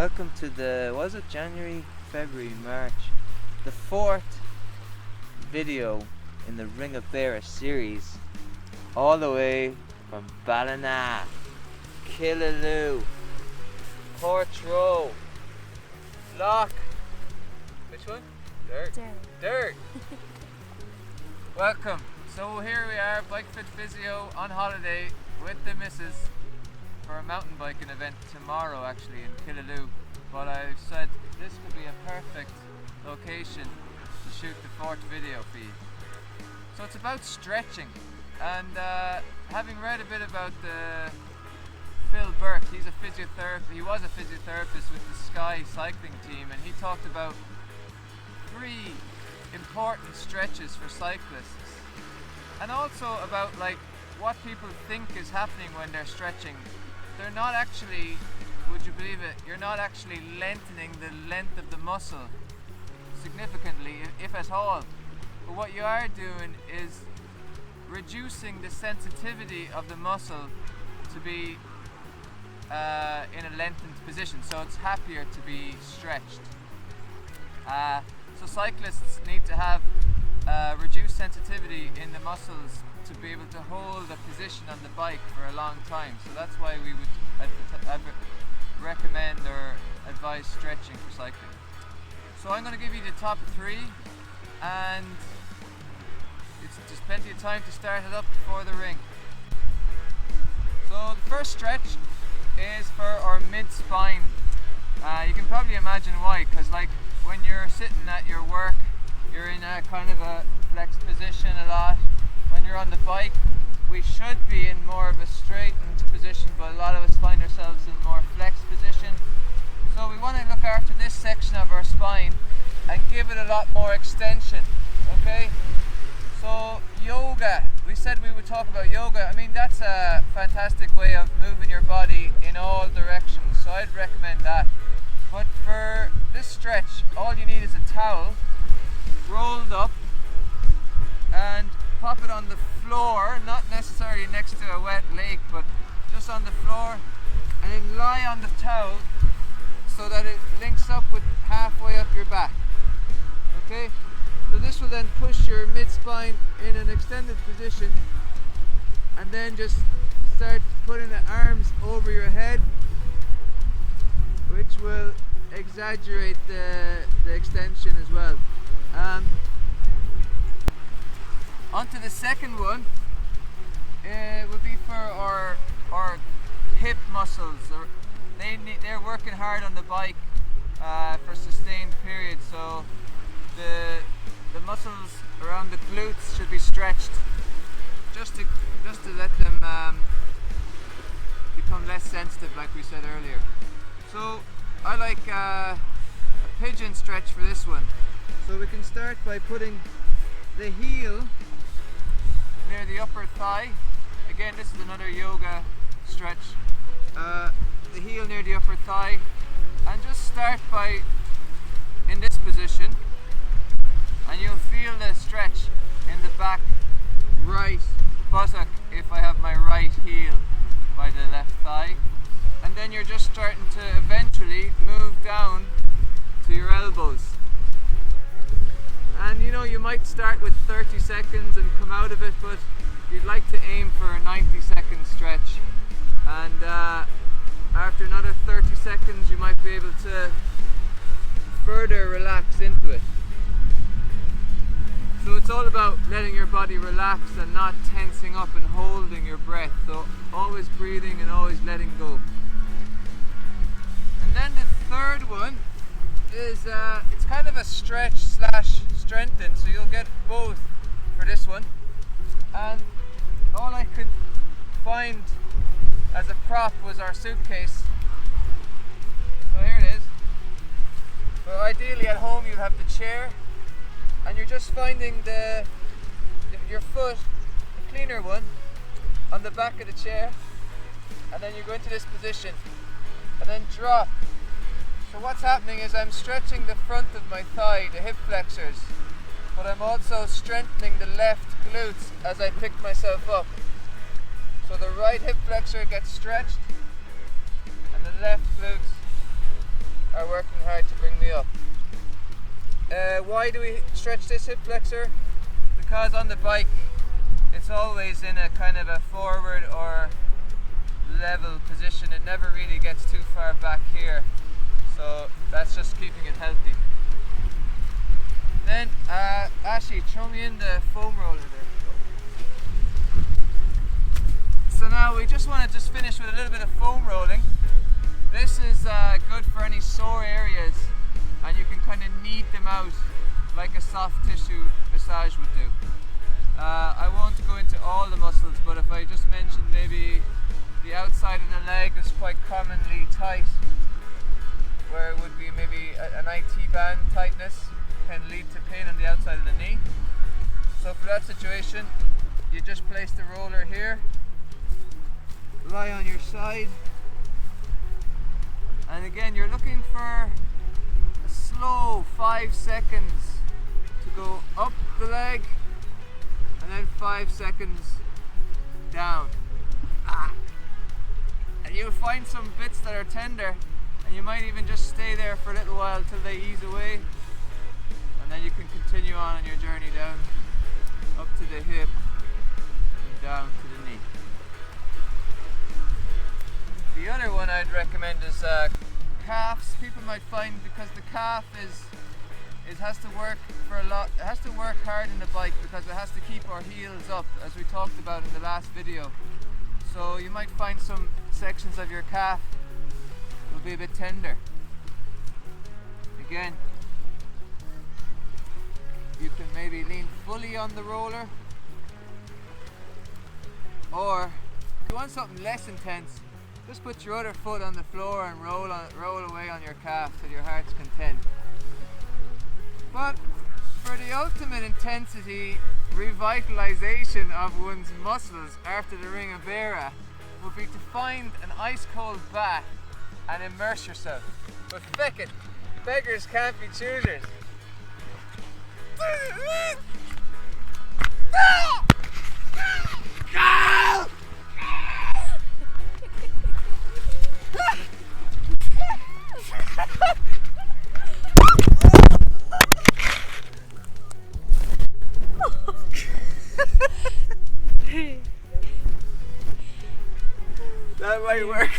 Welcome to the, was it January, February, March, the 4th video in the Ring of Beara series, all the way from Ballina, Killaloe, Portroe, Loch, which one? Dirt. Welcome. So here we are, BikeFit Physio on holiday with the missus for a mountain biking event tomorrow, actually in Killaloe. But I said this could be a perfect location to shoot the 4th video for you. So it's about stretching, and having read a bit about Phil Burt, he was a physiotherapist with the Sky cycling team, and he talked about 3 important stretches for cyclists, and also about like what people think is happening when they're stretching. They're not actually, would you believe it, you're not actually lengthening the length of the muscle significantly, if at all. But what you are doing is reducing the sensitivity of the muscle to be in a lengthened position, so it's happier to be stretched. So cyclists need to have reduced sensitivity in the muscles to be able to hold a position on the bike for a long time. So that's why we would recommend or advise stretching for cycling. So I'm going to give you the top 3, and it's just plenty of time to start it up before the ring. So the first stretch is for our mid-spine. You can probably imagine why, because like when you're sitting at your work, you're in a kind of a flexed position a lot. When you're on the bike, we should be in more of a straightened position, but a lot of us find ourselves in a more flexed position. So we want to look after this section of our spine and give it a lot more extension, okay? So yoga, we said we would talk about yoga. I mean, that's a fantastic way of moving your body in all directions, so I'd recommend that. But for this stretch, all you need is a towel rolled up, and pop it on the floor, not necessarily next to a wet lake, but just on the floor, and then lie on the towel so that it links up with halfway up your back. Okay? So this will then push your mid-spine in an extended position, and then just start putting the arms over your head, which will exaggerate the extension as well. Onto the second one, will be for our hip muscles. They're working hard on the bike for sustained periods, so the muscles around the glutes should be stretched just to let them become less sensitive, like we said earlier. So I like a pigeon stretch for this one. So we can start by putting the heel near the upper thigh. Again, this is another yoga stretch. The heel near the upper thigh, and just start by in this position, and you'll feel the stretch in the back right buttock if I have my right heel by the left thigh, and then you're just starting to eventually move down to your elbows. And you know, you might start with 30 seconds and come out of it, but you'd like to aim for a 90-second stretch, and after another 30 seconds you might be able to further relax into it. So it's all about letting your body relax and not tensing up and holding your breath, so always breathing and always letting go. And then the third one is it's kind of a stretch slash strengthen, so you'll get both for this one. And all I could find as a prop was our suitcase, so here it is. So ideally at home you'll have the chair, and you're just finding your foot, the cleaner one, on the back of the chair, and then you go into this position and then drop. So what's happening is I'm stretching the front of my thigh, the hip flexors, but I'm also strengthening the left glutes as I pick myself up. So the right hip flexor gets stretched and the left glutes are working hard to bring me up. Why do we stretch this hip flexor? Because on the bike it's always in a kind of a forward or level position. It never really gets too far back here, so that's just keeping it healthy. Then Ashley, throw me in the foam roller there. So now we just want to finish with a little bit of foam rolling. This is good for any sore areas, and you can kind of knead them out like a soft tissue massage would do. I won't go into all the muscles, but if I just mention maybe the outside of the leg is quite commonly tight, where it would be maybe an IT band tightness can lead to pain on the outside of the knee. So for that situation, you just place the roller here, lie on your side, and again you're looking for a slow 5 seconds to go up the leg and then 5 seconds down. And you'll find some bits that are tender, and you might even just stay there for a little while till they ease away, and then you can continue on your journey down up to the hip and down to the knee. The other one I'd recommend is calves. People might find, because the calf has to work for a lot. It has to work hard in the bike because it has to keep our heels up, as we talked about in the last video. So you might find some sections of your calf will be a bit tender. Again, you can maybe lean fully on the roller, or if you want something less intense, just put your other foot on the floor and roll away on your calf till your heart's content. But for the ultimate intensity revitalization of one's muscles after the Ring of Beara would be to find an ice cold bath and immerse yourself. But feck it, beggars can't be choosers. That might work